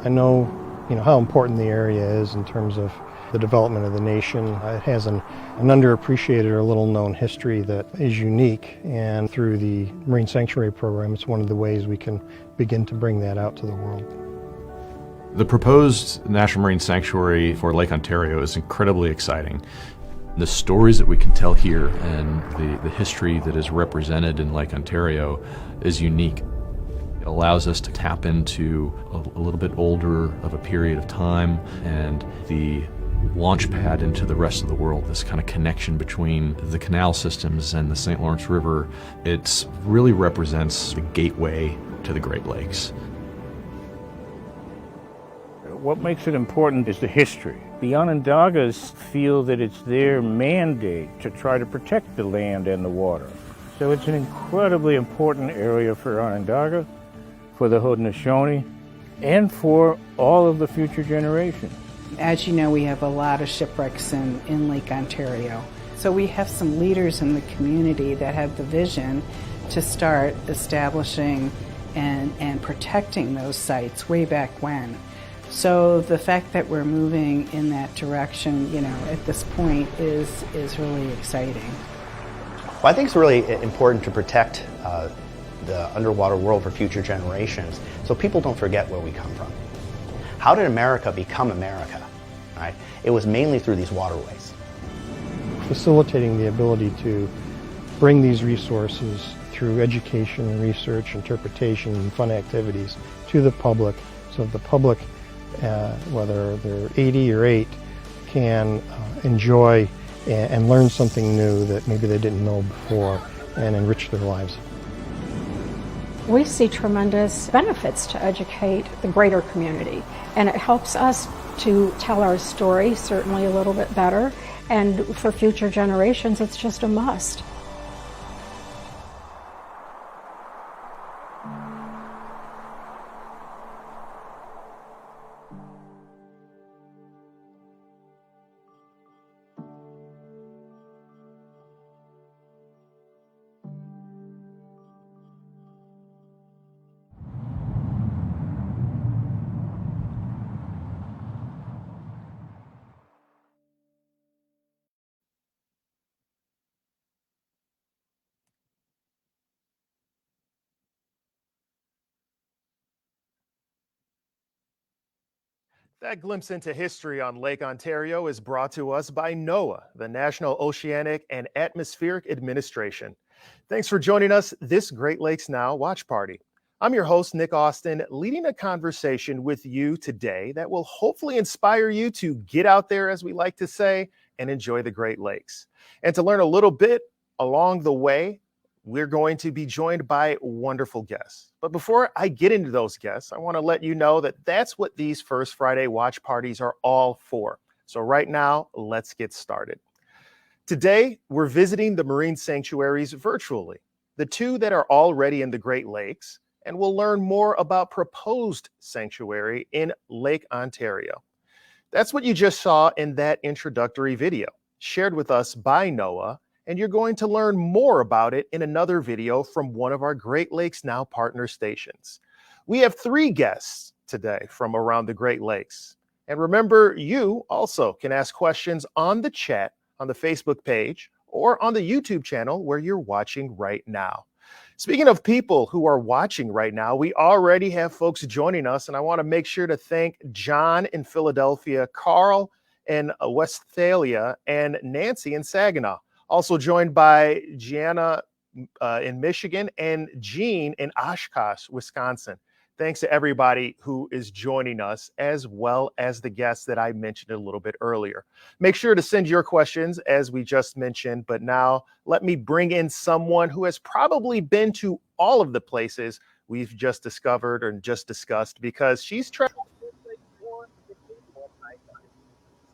I know, how important the area is in terms of the development of the nation. It has an underappreciated or little-known history that is unique, and through the Marine Sanctuary Program, it's one of the ways we can begin to bring that out to the world. The proposed National Marine Sanctuary for Lake Ontario is incredibly exciting. The stories that we can tell here and the history that is represented in Lake Ontario is unique. It allows us to tap into a little bit older of a period of time and the launch pad into the rest of the world, this kind of connection between the canal systems and the St. Lawrence River. It really represents the gateway to the Great Lakes. What makes it important is the history. The Onondagas feel that it's their mandate to try to protect the land and the water. So it's an incredibly important area for Onondaga, for the Haudenosaunee, and for all of the future generations. As you know, we have a lot of shipwrecks in Lake Ontario. So we have some leaders in the community that have the vision to start establishing and protecting those sites way back when. So the fact that we're moving in that direction, at this point is really exciting. Well, I think it's really important to protect the underwater world for future generations so people don't forget where we come from. How did America become America? Right? It was mainly through these waterways. Facilitating the ability to bring these resources through education and research, interpretation, and fun activities to the public, so the public, whether they're 80 or 8, can enjoy and learn something new that maybe they didn't know before and enrich their lives. We see tremendous benefits to educate the greater community, and it helps us to tell our story certainly a little bit better, and for future generations it's just a must. That glimpse into history on Lake Ontario is brought to us by NOAA, the National Oceanic and Atmospheric Administration. Thanks for joining us this Great Lakes Now watch party. I'm your host, Nick Austin, leading a conversation with you today that will hopefully inspire you to get out there, as we like to say, and enjoy the Great Lakes. And to learn a little bit along the way, we're going to be joined by wonderful guests. But before I get into those guests, I want to let you know that that's what these First Friday watch parties are all for. So right now, let's get started. Today, we're visiting the marine sanctuaries virtually, the 2 that are already in the Great Lakes, and we'll learn more about proposed sanctuary in Lake Ontario. That's what you just saw in that introductory video, shared with us by NOAA, and you're going to learn more about it in another video from one of our Great Lakes Now partner stations. We have 3 guests today from around the Great Lakes. And remember, you also can ask questions on the chat on the Facebook page or on the YouTube channel where you're watching right now. Speaking of people who are watching right now, we already have folks joining us, and I want to make sure to thank John in Philadelphia, Carl in Westphalia, and Nancy in Saginaw. Also joined by Gianna in Michigan and Jean in Oshkosh, Wisconsin. Thanks to everybody who is joining us, as well as the guests that I mentioned a little bit earlier. Make sure to send your questions, as we just mentioned, but now let me bring in someone who has probably been to all of the places we've just discovered or just discussed, because she's traveled.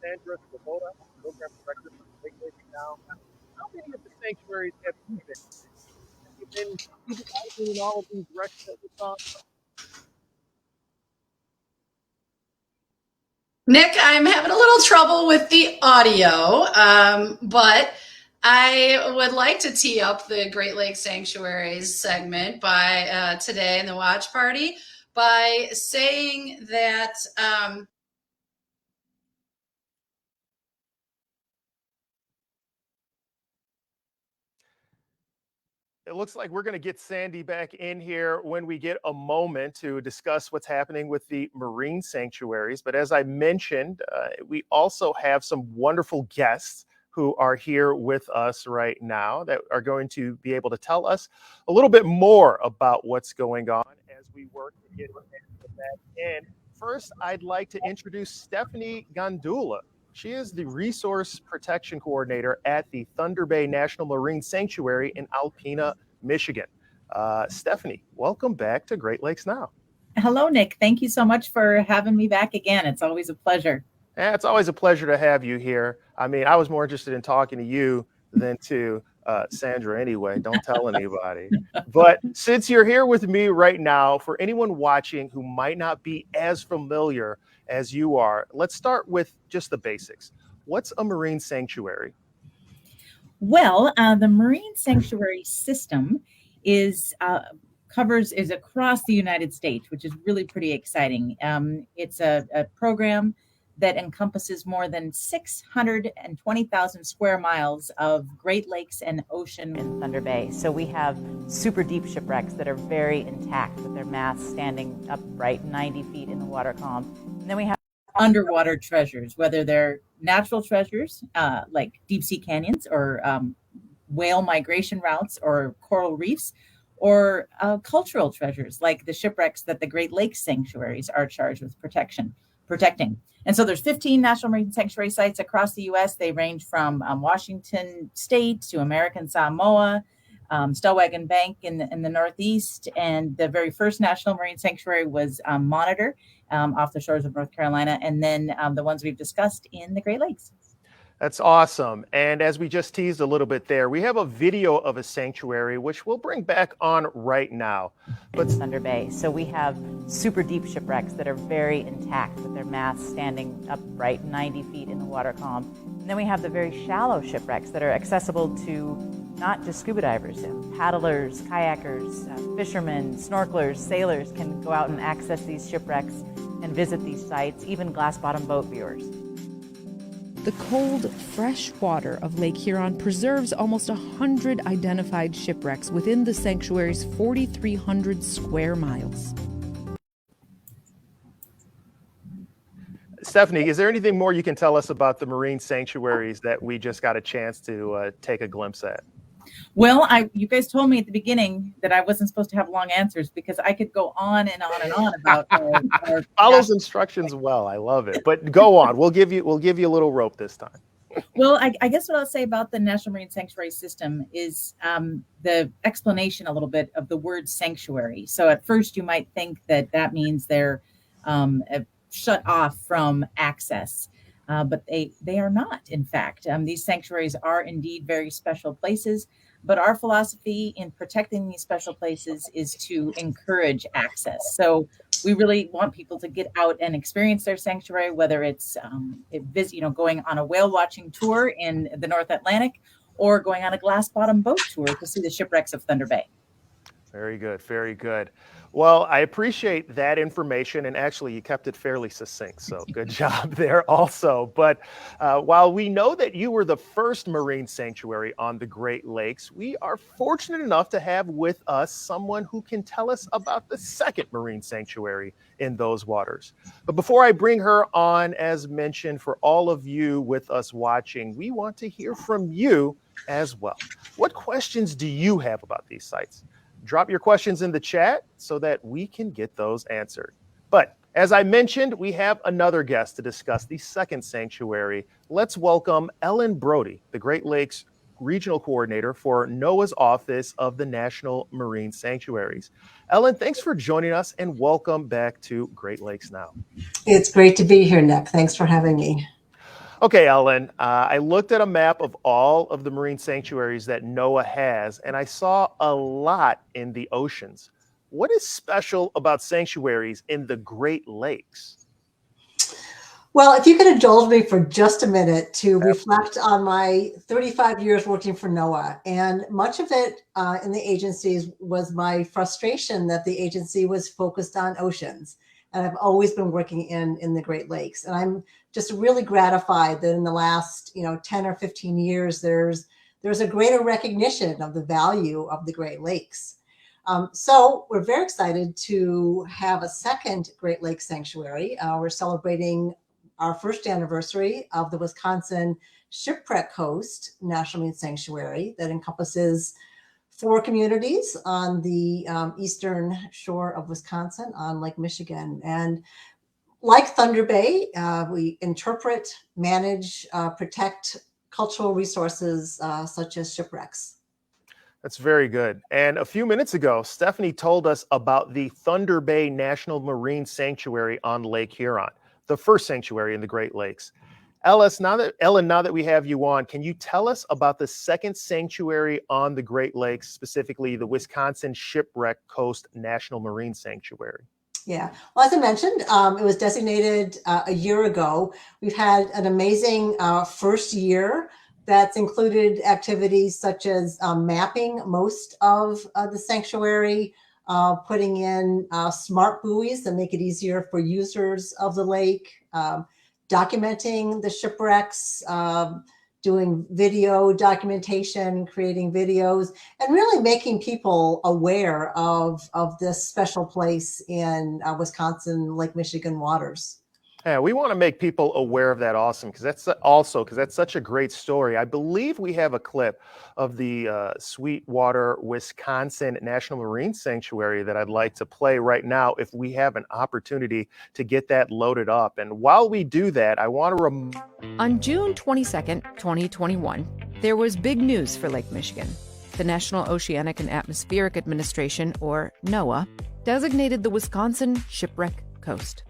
Sandra, Svoboda, program director for Lake Now. How many of the sanctuaries have you been to? Have you been in all of these wrecks that we saw? Nick, I'm having a little trouble with the audio, but I would like to tee up the Great Lakes Sanctuaries segment by today in the watch party by saying that it looks like we're going to get Sandy back in here when we get a moment to discuss what's happening with the marine sanctuaries. But as I mentioned, we also have some wonderful guests who are here with us right now that are going to be able to tell us a little bit more about what's going on as we work to get that in. First, I'd like to introduce Stephanie Gandula. She is the Resource Protection Coordinator at the Thunder Bay National Marine Sanctuary in Alpena, Michigan. Stephanie, welcome back to Great Lakes Now. Hello, Nick. Thank you so much for having me back again. It's always a pleasure. It's always a pleasure to have you here. I mean, I was more interested in talking to you than to Sandra anyway. Don't tell anybody. But since you're here with me right now, for anyone watching who might not be as familiar as you are, let's start with just the basics. What's a marine sanctuary? Well, the marine sanctuary system is across the United States, which is really pretty exciting. It's a program that encompasses more than 620,000 square miles of Great Lakes and ocean in Thunder Bay. So we have super deep shipwrecks that are very intact with their masts standing upright 90 feet in the water column. And then we have underwater treasures, whether they're natural treasures like deep sea canyons or whale migration routes or coral reefs, or cultural treasures like the shipwrecks that the Great Lakes sanctuaries are charged with protecting. And so there's 15 national marine sanctuary sites across the U.S. They range from Washington State to American Samoa, Stellwagen Bank in the Northeast. And the very first national marine sanctuary was Monitor off the shores of North Carolina. And then the ones we've discussed in the Great Lakes. That's awesome. And as we just teased a little bit there, we have a video of a sanctuary, which we'll bring back on right now. But Thunder Bay. So we have super deep shipwrecks that are very intact with their masts standing upright 90 feet in the water column. And then we have the very shallow shipwrecks that are accessible to not just scuba divers, paddlers, kayakers, fishermen, snorkelers, sailors can go out and access these shipwrecks and visit these sites, even glass-bottom boat viewers. The cold, fresh water of Lake Huron preserves almost 100 identified shipwrecks within the sanctuary's 4,300 square miles. Stephanie, is there anything more you can tell us about the marine sanctuaries that we just got a chance to take a glimpse at? Well, you guys told me at the beginning that I wasn't supposed to have long answers because I could go on and on and on about our follows instructions well. I love it. But go on. We'll give you a little rope this time. Well, I guess what I'll say about the National Marine Sanctuary System is the explanation a little bit of the word sanctuary. So at first you might think that means they're shut off from access. But they are not, in fact. These sanctuaries are indeed very special places, but our philosophy in protecting these special places is to encourage access. So we really want people to get out and experience their sanctuary, whether it's going on a whale watching tour in the North Atlantic or going on a glass bottom boat tour to see the shipwrecks of Thunder Bay. Very good. Very good. Well, I appreciate that information, and actually you kept it fairly succinct, so good job there also. But while we know that you were the first marine sanctuary on the Great Lakes, we are fortunate enough to have with us someone who can tell us about the second marine sanctuary in those waters. But before I bring her on, as mentioned, for all of you with us watching, we want to hear from you as well. What questions do you have about these sites? Drop your questions in the chat so that we can get those answered. But as I mentioned, we have another guest to discuss the second sanctuary. Let's welcome Ellen Brody, the Great Lakes Regional Coordinator for NOAA's Office of the National Marine Sanctuaries. Ellen, thanks for joining us and welcome back to Great Lakes Now. It's great to be here, Nick. Thanks for having me. Okay, Ellen, I looked at a map of all of the marine sanctuaries that NOAA has, and I saw a lot in the oceans. What is special about sanctuaries in the Great Lakes? Well, if you could indulge me for just a minute to reflect on my 35 years working for NOAA, and much of it in the agencies was my frustration that the agency was focused on oceans. And I've always been working in the Great Lakes. And I'm just really gratified that in the last 10 or 15 years, there's a greater recognition of the value of the Great Lakes. So we're very excited to have a second Great Lakes sanctuary. We're celebrating our first anniversary of the Wisconsin Shipwreck Coast National Marine Sanctuary that encompasses 4 communities on the eastern shore of Wisconsin on Lake Michigan. And like Thunder Bay, we interpret, manage, protect cultural resources such as shipwrecks. That's very good. And a few minutes ago, Stephanie told us about the Thunder Bay National Marine Sanctuary on Lake Huron, the first sanctuary in the Great Lakes. Ellen, now that we have you on, can you tell us about the second sanctuary on the Great Lakes, specifically the Wisconsin Shipwreck Coast National Marine Sanctuary? Yeah, well, as I mentioned, it was designated a year ago. We've had an amazing first year that's included activities such as mapping most of the sanctuary, putting in smart buoys that make it easier for users of the lake, documenting the shipwrecks, doing video documentation, creating videos, and really making people aware of this special place in Wisconsin, Lake Michigan waters. Yeah, we want to make people aware of that because that's such a great story. I believe we have a clip of the Sweetwater, Wisconsin National Marine Sanctuary that I'd like to play right now if we have an opportunity to get that loaded up. And while we do that, I want to On June 22nd, 2021, there was big news for Lake Michigan. The National Oceanic and Atmospheric Administration, or NOAA, designated the Wisconsin Shipwreck Coast.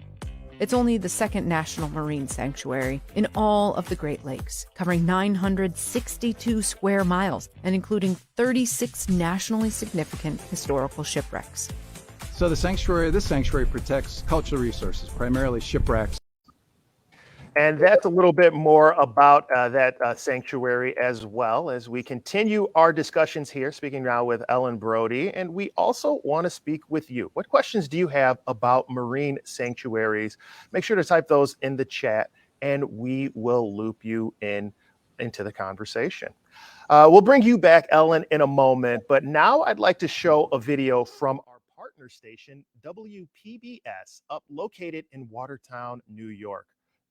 It's only the second national marine sanctuary in all of the Great Lakes, covering 962 square miles and including 36 nationally significant historical shipwrecks. So this sanctuary protects cultural resources, primarily shipwrecks. And that's a little bit more about that sanctuary as well as we continue our discussions here, speaking now with Ellen Brody. And we also want to speak with you. What questions do you have about marine sanctuaries? Make sure to type those in the chat and we will loop you into the conversation. We'll bring you back, Ellen, in a moment. But now I'd like to show a video from our partner station, WPBS, located in Watertown, New York.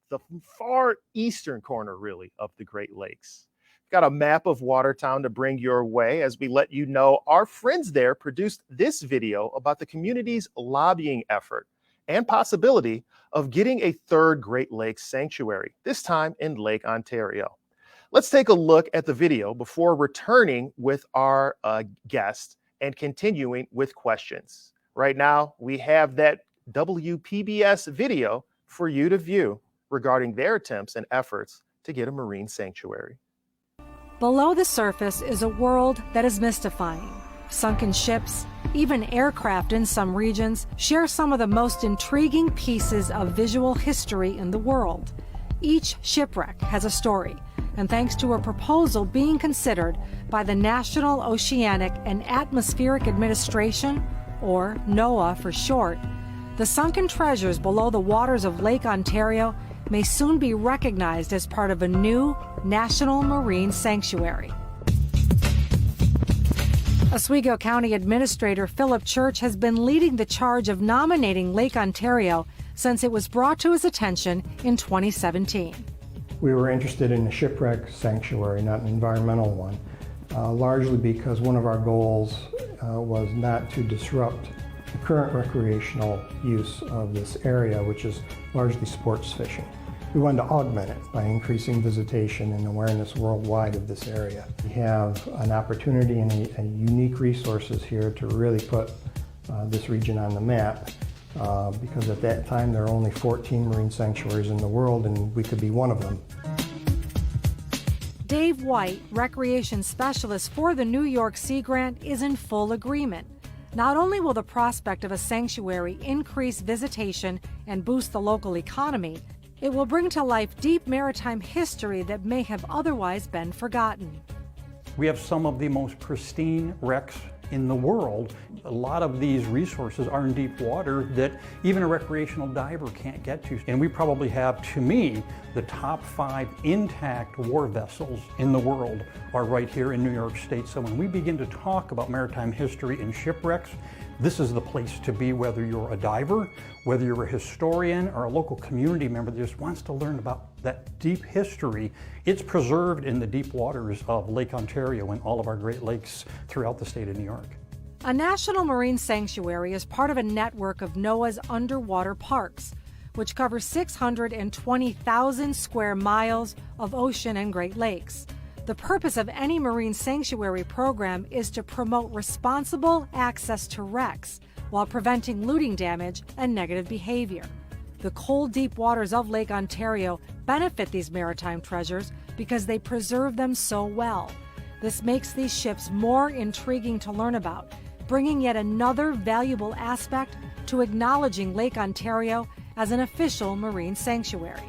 The far eastern corner, really, of the Great Lakes. Got a map of Watertown to bring your way as we let you know our friends there produced this video about the community's lobbying effort and possibility of getting a third Great Lakes sanctuary, this time in Lake Ontario. Let's take a look at the video before returning with our guest and continuing with questions. Right now, we have that WPBS video for you to view regarding their attempts and efforts to get a marine sanctuary. Below the surface is a world that is mystifying. Sunken ships, even aircraft in some regions, share some of the most intriguing pieces of visual history in the world. Each shipwreck has a story, and thanks to a proposal being considered by the National Oceanic and Atmospheric Administration, or NOAA for short, the sunken treasures below the waters of Lake Ontario may soon be recognized as part of a new national marine sanctuary. Oswego County Administrator Philip Church has been leading the charge of nominating Lake Ontario since it was brought to his attention in 2017. We were interested in a shipwreck sanctuary, not an environmental one, largely because one of our goals was not to disrupt the current recreational use of this area, which is largely sports fishing. We wanted to augment it by increasing visitation and awareness worldwide of this area. We have an opportunity and a unique resources here to really put this region on the map because at that time there are only 14 marine sanctuaries in the world and we could be one of them. Dave White, recreation specialist for the New York Sea Grant, is in full agreement. Not only will the prospect of a sanctuary increase visitation and boost the local economy, It will bring to life deep maritime history that may have otherwise been forgotten. We have some of the most pristine wrecks in the world. A lot of these resources are in deep water that even a recreational diver can't get to. And we probably have, to me, the top 5 intact war vessels in the world are right here in New York State. So when we begin to talk about maritime history and shipwrecks, this is the place to be, whether you're a diver, whether you're a historian or a local community member that just wants to learn about that deep history. It's preserved in the deep waters of Lake Ontario and all of our Great Lakes throughout the state of New York. A national marine sanctuary is part of a network of NOAA's underwater parks, which cover 620,000 square miles of ocean and Great Lakes. The purpose of any marine sanctuary program is to promote responsible access to wrecks while preventing looting damage and negative behavior. The cold, deep waters of Lake Ontario benefit these maritime treasures because they preserve them so well. This makes these ships more intriguing to learn about, bringing yet another valuable aspect to acknowledging Lake Ontario as an official marine sanctuary.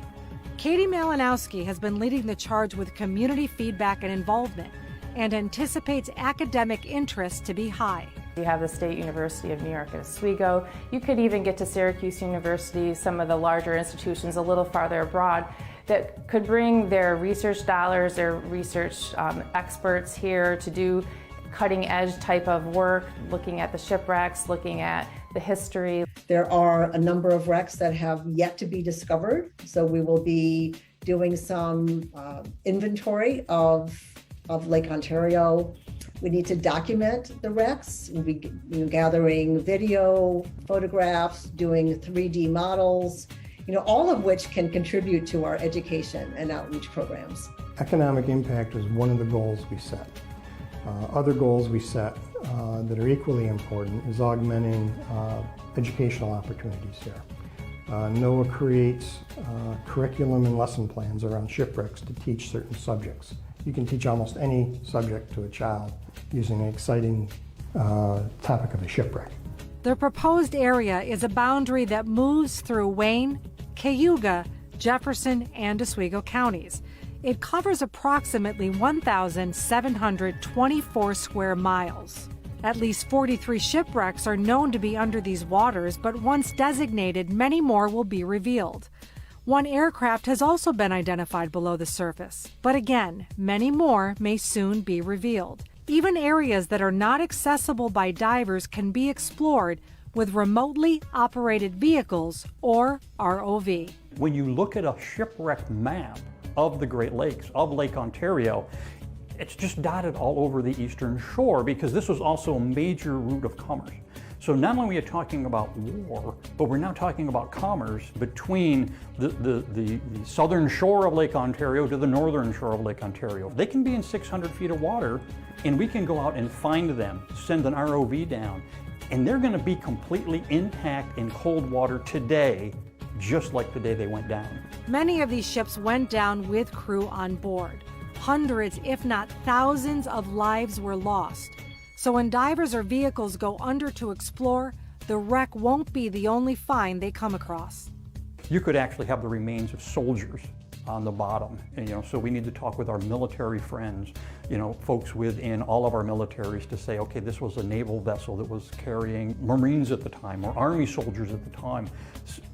Katie Malinowski has been leading the charge with community feedback and involvement and anticipates academic interest to be high. You have the State University of New York at Oswego. You could even get to Syracuse University, some of the larger institutions a little farther abroad that could bring their research dollars, their research experts here to do cutting edge type of work, looking at the shipwrecks, looking at the history. There are a number of wrecks that have yet to be discovered, so we will be doing some inventory of Lake Ontario. We need to document the wrecks. We'll be gathering video, photographs, doing 3D models, all of which can contribute to our education and outreach programs. Economic impact is one of the goals we set. Other goals we set that are equally important is augmenting educational opportunities here. NOAA creates curriculum and lesson plans around shipwrecks to teach certain subjects. You can teach almost any subject to a child using an exciting topic of a shipwreck. The proposed area is a boundary that moves through Wayne, Cayuga, Jefferson, and Oswego counties. It covers approximately 1,724 square miles. At least 43 shipwrecks are known to be under these waters, but once designated, many more will be revealed. One aircraft has also been identified below the surface, but again, many more may soon be revealed. Even areas that are not accessible by divers can be explored with remotely operated vehicles, or ROV. When you look at a shipwreck map of the Great Lakes, of Lake Ontario, it's just dotted all over the eastern shore because this was also a major route of commerce. So not only are we talking about war, but we're now talking about commerce between the southern shore of Lake Ontario to the northern shore of Lake Ontario. They can be in 600 feet of water, and we can go out and find them, send an ROV down, and they're going to be completely intact in cold water today, just like the day they went down. Many of these ships went down with crew on board. Hundreds, if not thousands, of lives were lost. So when divers or vehicles go under to explore, the wreck won't be the only find they come across. You could actually have the remains of soldiers on the bottom. And, so we need to talk with our military friends, folks within all of our militaries to say, okay, this was a naval vessel that was carrying Marines at the time or Army soldiers at the time.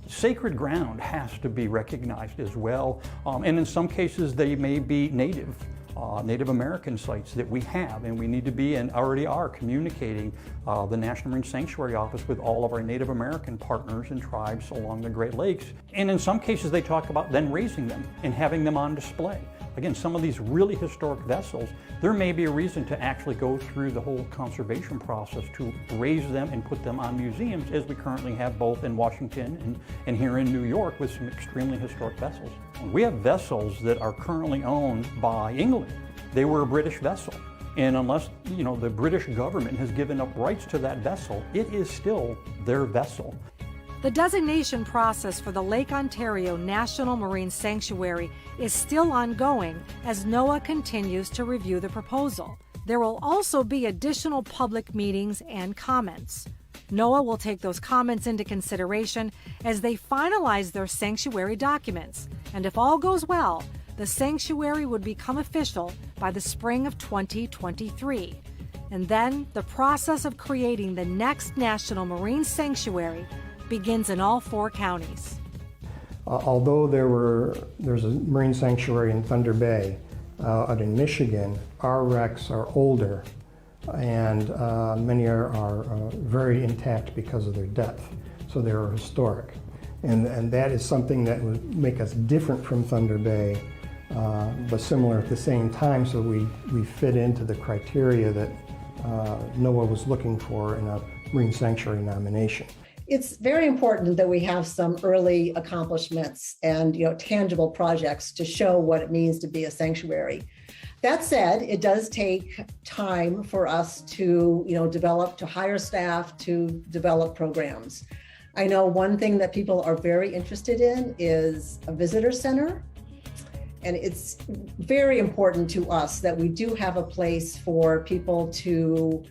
Sacred ground has to be recognized as well. And in some cases, they may be Native American sites that we have, and we need to be and already are communicating the National Marine Sanctuary Office with all of our Native American partners and tribes along the Great Lakes. And in some cases, they talk about then raising them and having them on display. Again, some of these really historic vessels, there may be a reason to actually go through the whole conservation process to raise them and put them on museums, as we currently have both in Washington and here in New York with some extremely historic vessels. We have vessels that are currently owned by England. They were a British vessel. And unless, the British government has given up rights to that vessel, it is still their vessel. The designation process for the Lake Ontario National Marine Sanctuary is still ongoing as NOAA continues to review the proposal. There will also be additional public meetings and comments. NOAA will take those comments into consideration as they finalize their sanctuary documents. And if all goes well, the sanctuary would become official by the spring of 2023. And then the process of creating the next national marine sanctuary begins in all 4 counties. Although there's a marine sanctuary in Thunder Bay out in Michigan, our wrecks are older, and many are very intact because of their depth, so they're historic. And that is something that would make us different from Thunder Bay, but similar at the same time, so we fit into the criteria that NOAA was looking for in a marine sanctuary nomination. It's very important that we have some early accomplishments and tangible projects to show what it means to be a sanctuary. That said, it does take time for us to to hire staff, to develop programs. I know one thing that people are very interested in is a visitor center. And it's very important to us that we do have a place for people to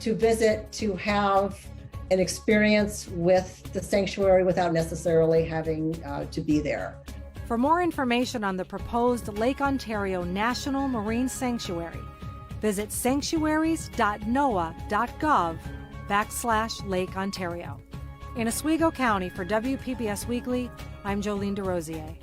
visit, to have an experience with the sanctuary without necessarily having to be there. For more information on the proposed Lake Ontario National Marine Sanctuary, visit sanctuaries.noaa.gov/Lake Ontario. In Oswego County for WPBS Weekly, I'm Jolene DeRosier.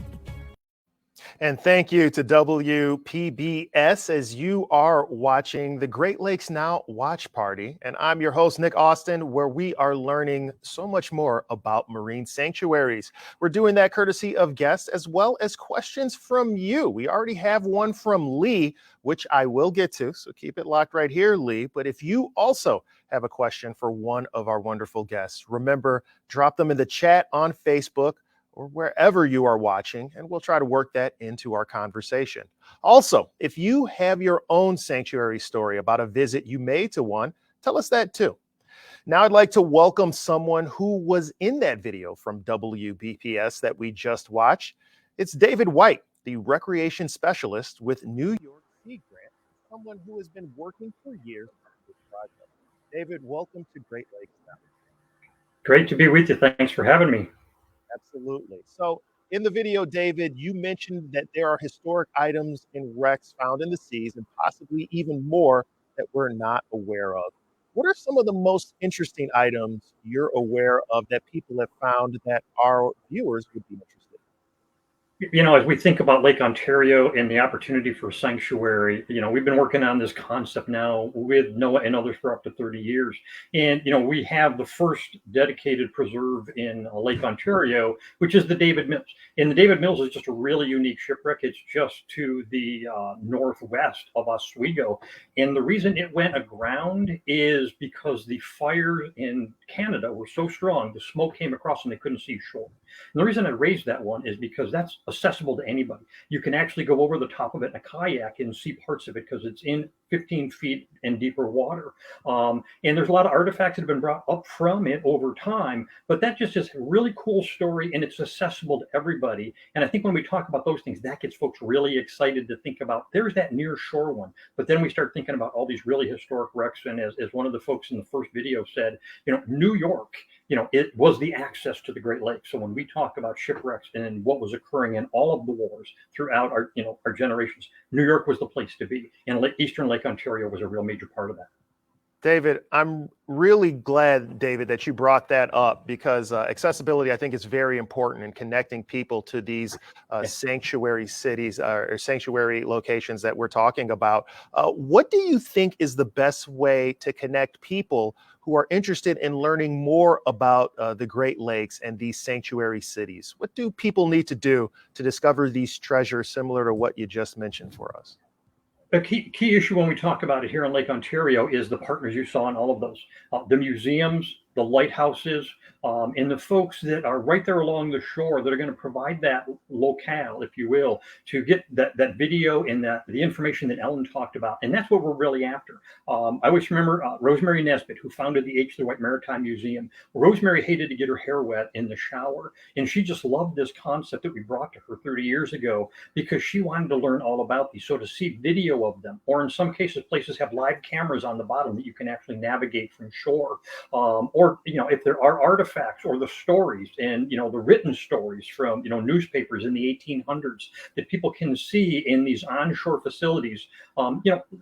And thank you to WPBS as you are watching the Great Lakes Now Watch Party. And I'm your host, Nick Austin, where we are learning so much more about marine sanctuaries. We're doing that courtesy of guests as well as questions from you. We already have one from Lee, which I will get to, so keep it locked right here, Lee. But if you also have a question for one of our wonderful guests, remember, drop them in the chat on Facebook or wherever you are watching, and we'll try to work that into our conversation. Also, if you have your own sanctuary story about a visit you made to one, tell us that too. Now I'd like to welcome someone who was in that video from WBPS that we just watched. It's David White, the recreation specialist with New York Sea Grant, someone who has been working for years on this project. David, welcome to Great Lakes Now. Great to be with you. Thanks for having me. Absolutely. So in the video, David, you mentioned that there are historic items in wrecks found in the seas and possibly even more that we're not aware of. What are some of the most interesting items you're aware of that people have found that our viewers would be interested in? As we think about Lake Ontario and the opportunity for sanctuary, we've been working on this concept now with NOAA and others for up to 30 years. And, we have the first dedicated preserve in Lake Ontario, which is the David Mills. And the David Mills is just a really unique shipwreck. It's just to the northwest of Oswego. And the reason it went aground is because the fires in Canada were so strong, the smoke came across and they couldn't see shore. And the reason I raised that one is because that's accessible to anybody. You can actually go over the top of it in a kayak and see parts of it because it's in 15 feet and deeper water. And there's a lot of artifacts that have been brought up from it over time, but that just is a really cool story and it's accessible to everybody. And I think when we talk about those things, that gets folks really excited to think about, there's that near shore one. But then we start thinking about all these really historic wrecks. And as one of the folks in the first video said, New York, it was the access to the Great Lakes. So when we talk about shipwrecks and what was occurring in all of the wars throughout our generations, New York was the place to be. And Eastern Lake Ontario was a real major part of that. David, I'm really glad, David, that you brought that up because accessibility, I think, is very important in connecting people to these sanctuary cities or sanctuary locations that we're talking about. What do you think is the best way to connect people who are interested in learning more about the Great Lakes and these sanctuary cities? What do people need to do to discover these treasures similar to what you just mentioned for us? A key issue when we talk about it here in Lake Ontario is the partners you saw in all of those. The museums, the lighthouses, and the folks that are right there along the shore that are going to provide that locale, if you will, to get that video and the information that Ellen talked about. And that's what we're really after. I always remember Rosemary Nesbitt, who founded the H. the White Maritime Museum. Rosemary hated to get her hair wet in the shower, and she just loved this concept that we brought to her 30 years ago because she wanted to learn all about these. So to see video of them, or in some cases, places have live cameras on the bottom that you can actually navigate from shore, or or, if there are artifacts or the stories and, the written stories from, newspapers in the 1800s that people can see in these onshore facilities,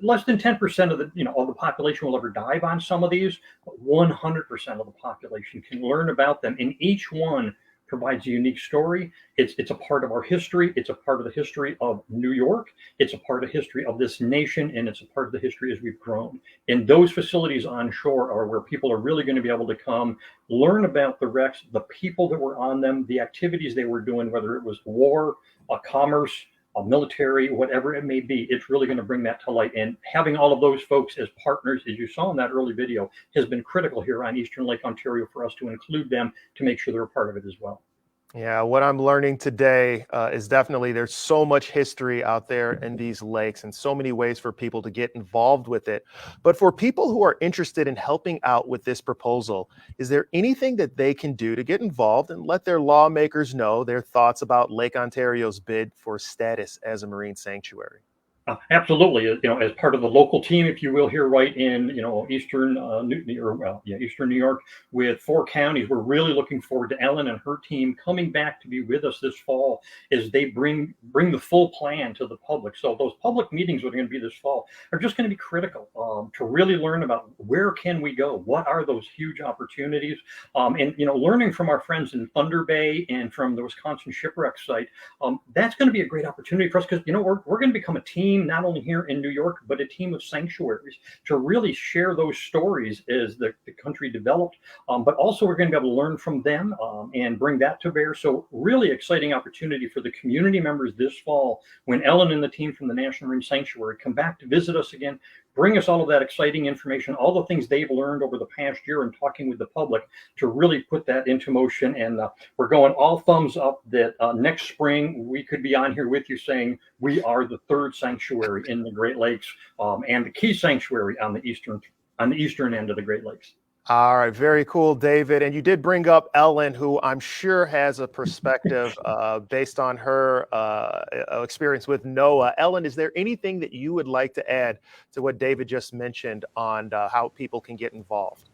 less than 10% of the population will ever dive on some of these, but 100% of the population can learn about them. And each one provides a unique story. It's a part of our history. It's a part of the history of New York. It's a part of the history of this nation, and it's a part of the history as we've grown. And those facilities on shore are where people are really going to be able to come, learn about the wrecks, the people that were on them, the activities they were doing, whether it was war, commerce, military, whatever it may be. It's really going to bring that to light. And having all of those folks as partners, as you saw in that early video, has been critical here on Eastern Lake Ontario for us to include them to make sure they're a part of it as well. Yeah, what I'm learning today is definitely there's so much history out there in these lakes and so many ways for people to get involved with it. But for people who are interested in helping out with this proposal, is there anything that they can do to get involved and let their lawmakers know their thoughts about Lake Ontario's bid for status as a marine sanctuary? Absolutely, as part of the local team, if you will, here right in eastern Eastern New York, with 4 counties, we're really looking forward to Ellen and her team coming back to be with us this fall as they bring the full plan to the public. So those public meetings that are going to be this fall are just going to be critical to really learn about where can we go, what are those huge opportunities, and learning from our friends in Thunder Bay and from the Wisconsin Shipwrecks site. That's going to be a great opportunity for us because we're going to become a team, not only here in New York, but a team of sanctuaries to really share those stories as the country developed. But also we're going to be able to learn from them and bring that to bear. So really exciting opportunity for the community members this fall when Ellen and the team from the National Marine Sanctuary come back to visit us again, bring us all of that exciting information, all the things they've learned over the past year and talking with the public to really put that into motion. And we're going all thumbs up that next spring we could be on here with you saying we are the 3rd sanctuary in the Great Lakes and the key sanctuary on the eastern end of the Great Lakes. All right, very cool, David. And you did bring up Ellen, who I'm sure has a perspective based on her experience with NOAA. Ellen, is there anything that you would like to add to what David just mentioned on how people can get involved?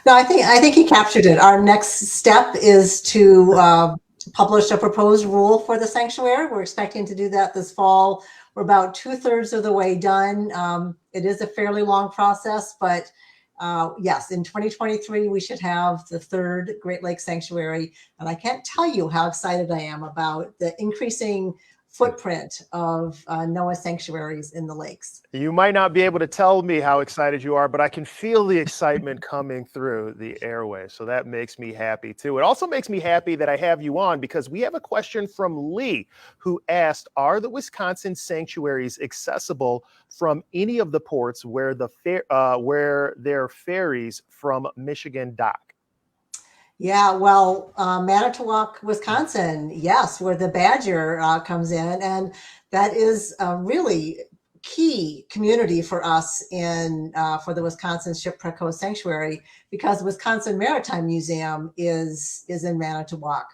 No, I think he captured it. Our next step is to publish a proposed rule for the sanctuary. We're expecting to do that this fall. We're about 2/3 of the way done. It is a fairly long process, but yes, in 2023, we should have the 3rd Great Lakes Sanctuary. And I can't tell you how excited I am about the increasing footprint of NOAA sanctuaries in the lakes. You might not be able to tell me how excited you are, but I can feel the excitement coming through the airwaves. So that makes me happy too. It also makes me happy that I have you on because we have a question from Lee who asked, are the Wisconsin sanctuaries accessible from any of the ports where where there are ferries from Michigan dock? Yeah, well, Manitowoc, Wisconsin, yes, where the Badger comes in. And that is a really key community for us for the Wisconsin Shipwreck Coast Sanctuary because the Wisconsin Maritime Museum is in Manitowoc.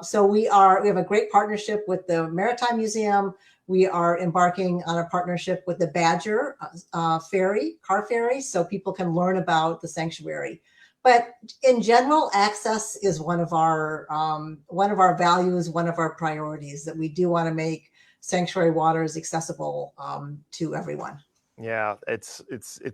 So we have a great partnership with the Maritime Museum. We are embarking on a partnership with the Badger car ferry, so people can learn about the sanctuary. But in general, access is one of our values, one of our priorities, that we do want to make sanctuary waters accessible to everyone. Yeah, it's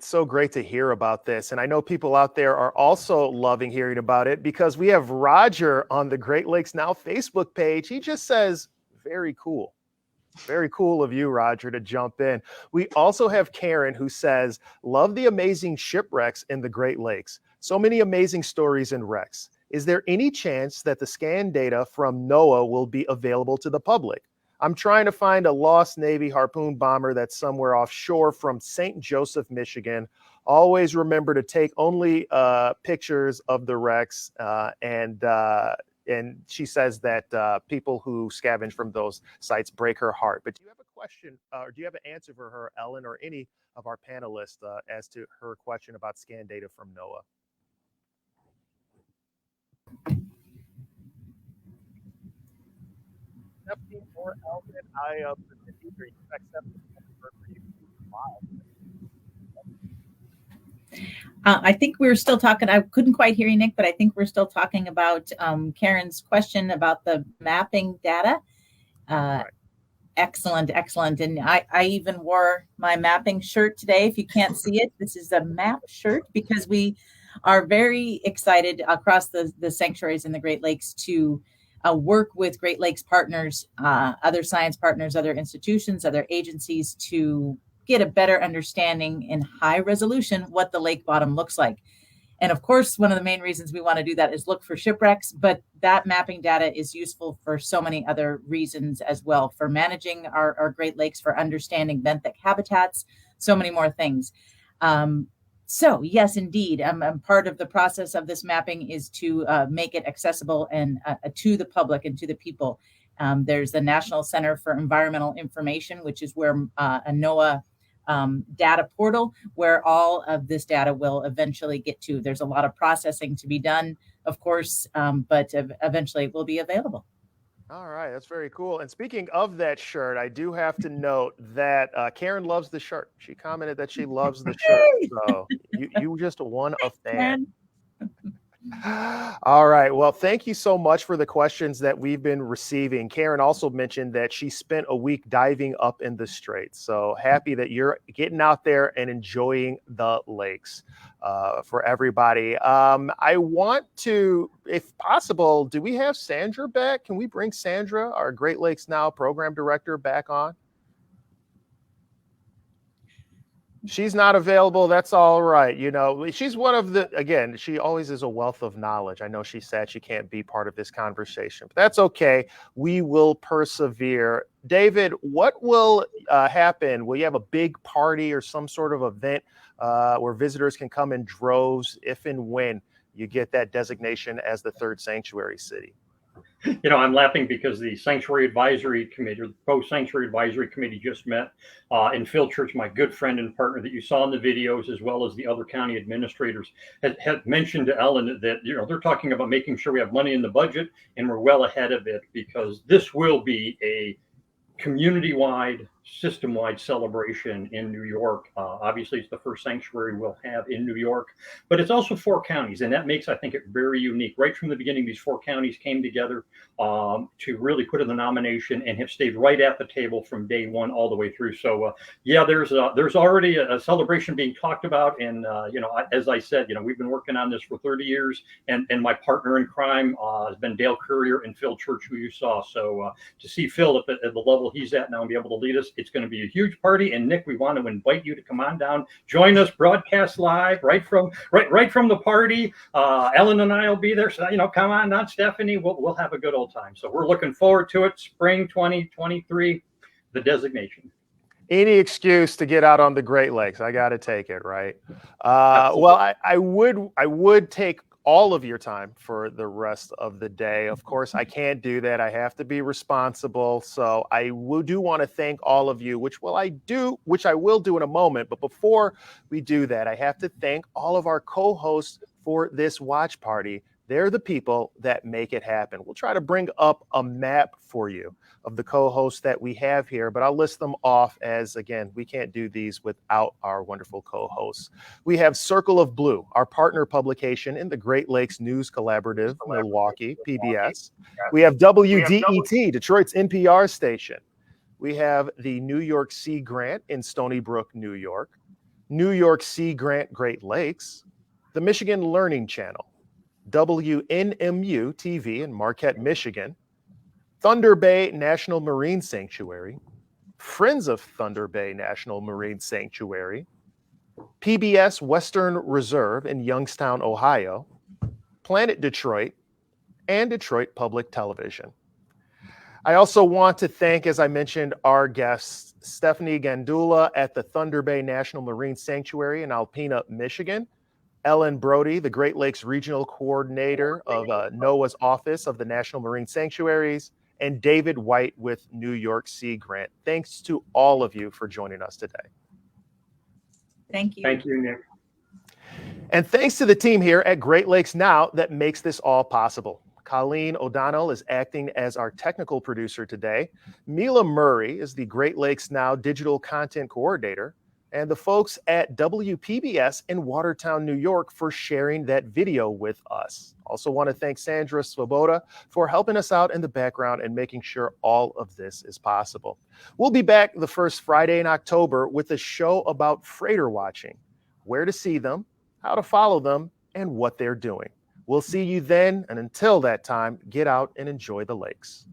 so great to hear about this. And I know people out there are also loving hearing about it because we have Roger on the Great Lakes Now Facebook page. He just says, very cool. Very cool of you, Roger, to jump in. We also have Karen who says, love the amazing shipwrecks in the Great Lakes. So many amazing stories and wrecks. Is there any chance that the scan data from NOAA will be available to the public? I'm trying to find a lost Navy harpoon bomber that's somewhere offshore from St. Joseph, Michigan. Always remember to take only pictures of the wrecks and she says that people who scavenge from those sites break her heart. But do you have a question or do you have an answer for her, Ellen, or any of our panelists as to her question about scan data from NOAA? Stephanie or Ellen, I expect Stephanie for you live. I think we're still talking, I couldn't quite hear you, Nick, but I think we're still talking about Karen's question about the mapping data. Right. Excellent, excellent. And I even wore my mapping shirt today. If you can't see it, this is a map shirt because we are very excited across the sanctuaries in the Great Lakes to work with Great Lakes partners, other science partners, other institutions, other agencies to get a better understanding in high resolution what the lake bottom looks like. And of course, one of the main reasons we want to do that is look for shipwrecks, but that mapping data is useful for so many other reasons as well, for managing our Great Lakes, for understanding benthic habitats, so many more things. So yes, indeed, part of the process of this mapping is to make it accessible and to the public and to the people. There's the National Center for Environmental Information, which is where a NOAA data portal where all of this data will eventually get to. There's a lot of processing to be done, of course, but eventually it will be available. All right, that's very cool. And speaking of that shirt, I do have to note that Karen loves the shirt. She commented that she loves the shirt. So you just won a fan. All right. Well, thank you so much for the questions that we've been receiving. Karen also mentioned that she spent a week diving up in the Straits. So happy that you're getting out there and enjoying the lakes for everybody. I want to, if possible, do we have Sandra back? Can we bring Sandra, our Great Lakes Now program director, back on? She's not available. That's all right. You know, she's one of the, again, she always is a wealth of knowledge. I know she's sad she can't be part of this conversation, but that's okay. We will persevere. David, what will happen? Will you have a big party or some sort of event where visitors can come in droves if and when you get that designation as the third sanctuary city? You know, I'm laughing because the Sanctuary Advisory Committee, or the Post-Sanctuary Advisory Committee just met, and Phil Church, my good friend and partner that you saw in the videos, as well as the other county administrators, had mentioned to Ellen that, you know, they're talking about making sure we have money in the budget, and we're well ahead of it because this will be a community-wide, system-wide celebration in New York. Obviously, it's the first sanctuary we'll have in New York, but it's also 4 counties, and that makes, I think, it very unique. Right from the beginning, these 4 counties came together to really put in the nomination and have stayed right at the table from day one all the way through. So, yeah, there's already a celebration being talked about, and you know, as I said, you know, we've been working on this for 30 years, and my partner in crime has been Dale Currier and Phil Church, who you saw. So to see Phil at the level he's at now and be able to lead us, it's going to be a huge party. And Nick, we want to invite you to come on down, join us, broadcast live right from the party. Ellen and I will be there, so you know, come on down, Stephanie. We'll have a good old time. So we're looking forward to it. Spring 2023, the designation. Any excuse to get out on the Great Lakes, I got to take it, right? Well, I would take all of your time for the rest of the day. Of course, I can't do that. I have to be responsible. So I do want to thank all of you, which I will do in a moment. But before we do that, I have to thank all of our co-hosts for this watch party. They're the people that make it happen. We'll try to bring up a map for you of the co-hosts that we have here, but I'll list them off as, again, we can't do these without our wonderful co-hosts. We have Circle of Blue, our partner publication in the Great Lakes News Collaborative, Milwaukee, PBS. We have WDET, Detroit's NPR station. We have the New York Sea Grant in Stony Brook, New York. New York Sea Grant Great Lakes. The Michigan Learning Channel. WNMU TV in Marquette, Michigan. Thunder Bay National Marine Sanctuary, Friends of Thunder Bay National Marine Sanctuary, PBS Western Reserve in Youngstown, Ohio, Planet Detroit, and Detroit Public Television. I also want to thank, as I mentioned, our guests, Stephanie Gandula at the Thunder Bay National Marine Sanctuary in Alpena, Michigan, Ellen Brody, the Great Lakes Regional Coordinator of NOAA's Office of the National Marine Sanctuaries, and David White with New York Sea Grant. Thanks to all of you for joining us today. Thank you. Thank you, Nick. And thanks to the team here at Great Lakes Now that makes this all possible. Colleen O'Donnell is acting as our technical producer today. Mila Murray is the Great Lakes Now digital content coordinator. and the folks at WPBS in Watertown, New York for sharing that video with us. Also want to thank Sandra Svoboda for helping us out in the background and making sure all of this is possible. We'll be back the first Friday in October with a show about freighter watching, where to see them, how to follow them, and what they're doing. We'll see you then, and until that time, get out and enjoy the lakes.